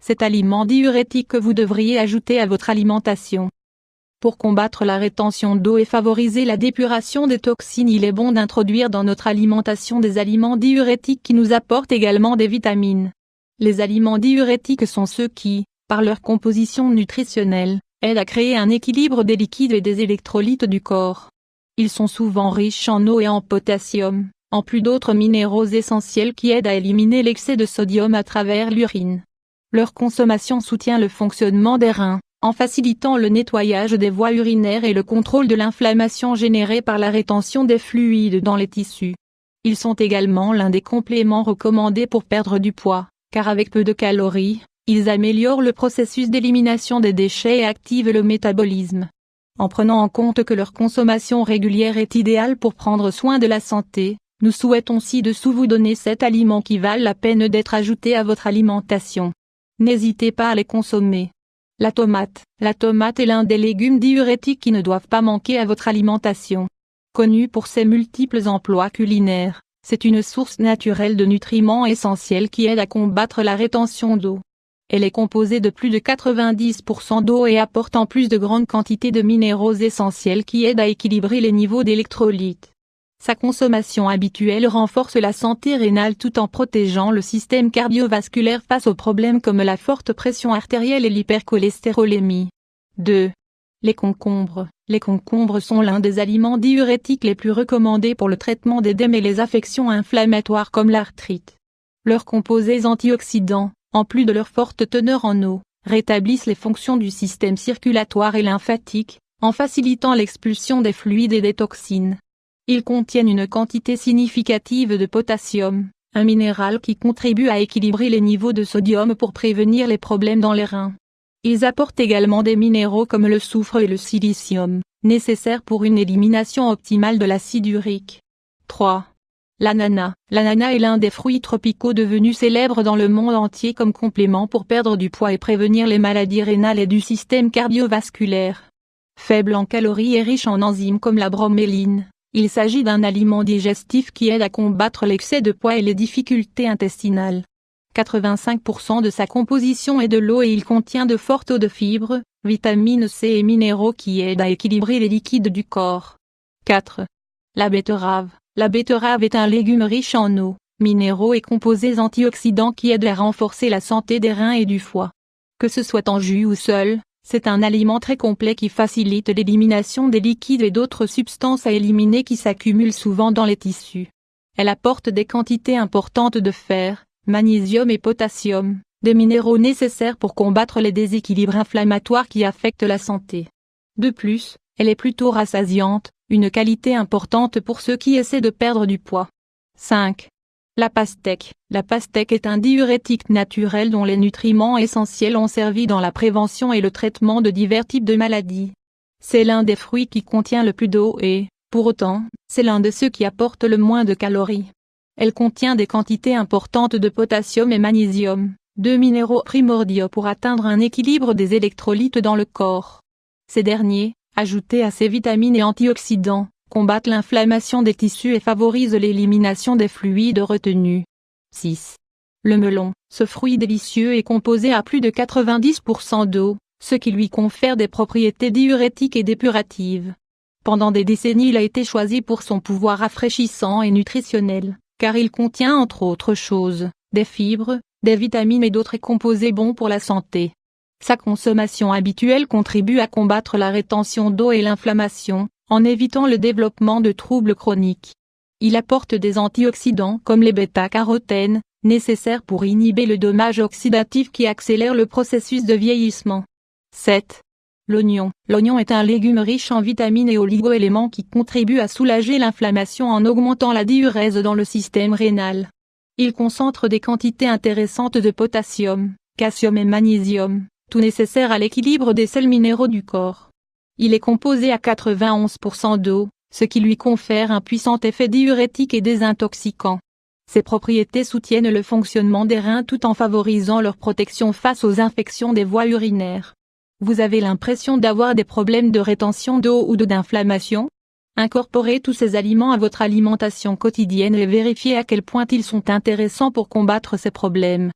cet aliment diurétique que vous devriez ajouter à votre alimentation. Pour combattre la rétention d'eau et favoriser la dépuration des toxines, il est bon d'introduire dans notre alimentation des aliments diurétiques qui nous apportent également des vitamines. Les aliments diurétiques sont ceux qui, par leur composition nutritionnelle, aident à créer un équilibre des liquides et des électrolytes du corps. Ils sont souvent riches en eau et en potassium, en plus d'autres minéraux essentiels qui aident à éliminer l'excès de sodium à travers l'urine. Leur consommation soutient le fonctionnement des reins, en facilitant le nettoyage des voies urinaires et le contrôle de l'inflammation générée par la rétention des fluides dans les tissus. Ils sont également l'un des compléments recommandés pour perdre du poids, car avec peu de calories, ils améliorent le processus d'élimination des déchets et activent le métabolisme. En prenant en compte que leur consommation régulière est idéale pour prendre soin de la santé, nous souhaitons ci-dessous vous donner 7 aliments qui valent la peine d'être ajoutés à votre alimentation. N'hésitez pas à les consommer. La tomate. La tomate est l'un des légumes diurétiques qui ne doivent pas manquer à votre alimentation. Connue pour ses multiples emplois culinaires, c'est une source naturelle de nutriments essentiels qui aide à combattre la rétention d'eau. Elle est composée de plus de 90% d'eau et apporte en plus de grandes quantités de minéraux essentiels qui aident à équilibrer les niveaux d'électrolytes. Sa consommation habituelle renforce la santé rénale tout en protégeant le système cardiovasculaire face aux problèmes comme la forte pression artérielle et l'hypercholestérolémie. 2. Les concombres. Les concombres sont l'un des aliments diurétiques les plus recommandés pour le traitement d'œdèmes et les affections inflammatoires comme l'arthrite. Leurs composés antioxydants, en plus de leur forte teneur en eau, rétablissent les fonctions du système circulatoire et lymphatique, en facilitant l'expulsion des fluides et des toxines. Ils contiennent une quantité significative de potassium, un minéral qui contribue à équilibrer les niveaux de sodium pour prévenir les problèmes dans les reins. Ils apportent également des minéraux comme le soufre et le silicium, nécessaires pour une élimination optimale de l'acide urique. 3. L'ananas. L'ananas est l'un des fruits tropicaux devenus célèbres dans le monde entier comme complément pour perdre du poids et prévenir les maladies rénales et du système cardiovasculaire. Faible en calories et riche en enzymes comme la broméline, il s'agit d'un aliment digestif qui aide à combattre l'excès de poids et les difficultés intestinales. 85% de sa composition est de l'eau et il contient de forts taux de fibres, vitamine C et minéraux qui aident à équilibrer les liquides du corps. 4. La betterave. La betterave est un légume riche en eau, minéraux et composés antioxydants qui aident à renforcer la santé des reins et du foie. Que ce soit en jus ou seul, c'est un aliment très complet qui facilite l'élimination des liquides et d'autres substances à éliminer qui s'accumulent souvent dans les tissus. Elle apporte des quantités importantes de fer, magnésium et potassium, des minéraux nécessaires pour combattre les déséquilibres inflammatoires qui affectent la santé. De plus, elle est plutôt rassasiante, une qualité importante pour ceux qui essaient de perdre du poids. 5. La pastèque. La pastèque est un diurétique naturel dont les nutriments essentiels ont servi dans la prévention et le traitement de divers types de maladies. C'est l'un des fruits qui contient le plus d'eau et, pour autant, c'est l'un de ceux qui apportent le moins de calories. Elle contient des quantités importantes de potassium et magnésium, deux minéraux primordiaux pour atteindre un équilibre des électrolytes dans le corps. Ces derniers, ajoutés à ces vitamines et antioxydants, combattent l'inflammation des tissus et favorisent l'élimination des fluides retenus. 6. Le melon. Ce fruit délicieux est composé à plus de 90% d'eau, ce qui lui confère des propriétés diurétiques et dépuratives. Pendant des décennies, il a été choisi pour son pouvoir rafraîchissant et nutritionnel, car il contient entre autres choses, des fibres, des vitamines et d'autres composés bons pour la santé. Sa consommation habituelle contribue à combattre la rétention d'eau et l'inflammation, en évitant le développement de troubles chroniques. Il apporte des antioxydants comme les bêta-carotènes, nécessaires pour inhiber le dommage oxydatif qui accélère le processus de vieillissement. 7. L'oignon. L'oignon est un légume riche en vitamines et oligo-éléments qui contribue à soulager l'inflammation en augmentant la diurèse dans le système rénal. Il concentre des quantités intéressantes de potassium, calcium et magnésium, tout nécessaire à l'équilibre des sels minéraux du corps. Il est composé à 91% d'eau, ce qui lui confère un puissant effet diurétique et désintoxicant. Ses propriétés soutiennent le fonctionnement des reins tout en favorisant leur protection face aux infections des voies urinaires. Vous avez l'impression d'avoir des problèmes de rétention d'eau ou d'inflammation? Incorporez tous ces aliments à votre alimentation quotidienne et vérifiez à quel point ils sont intéressants pour combattre ces problèmes.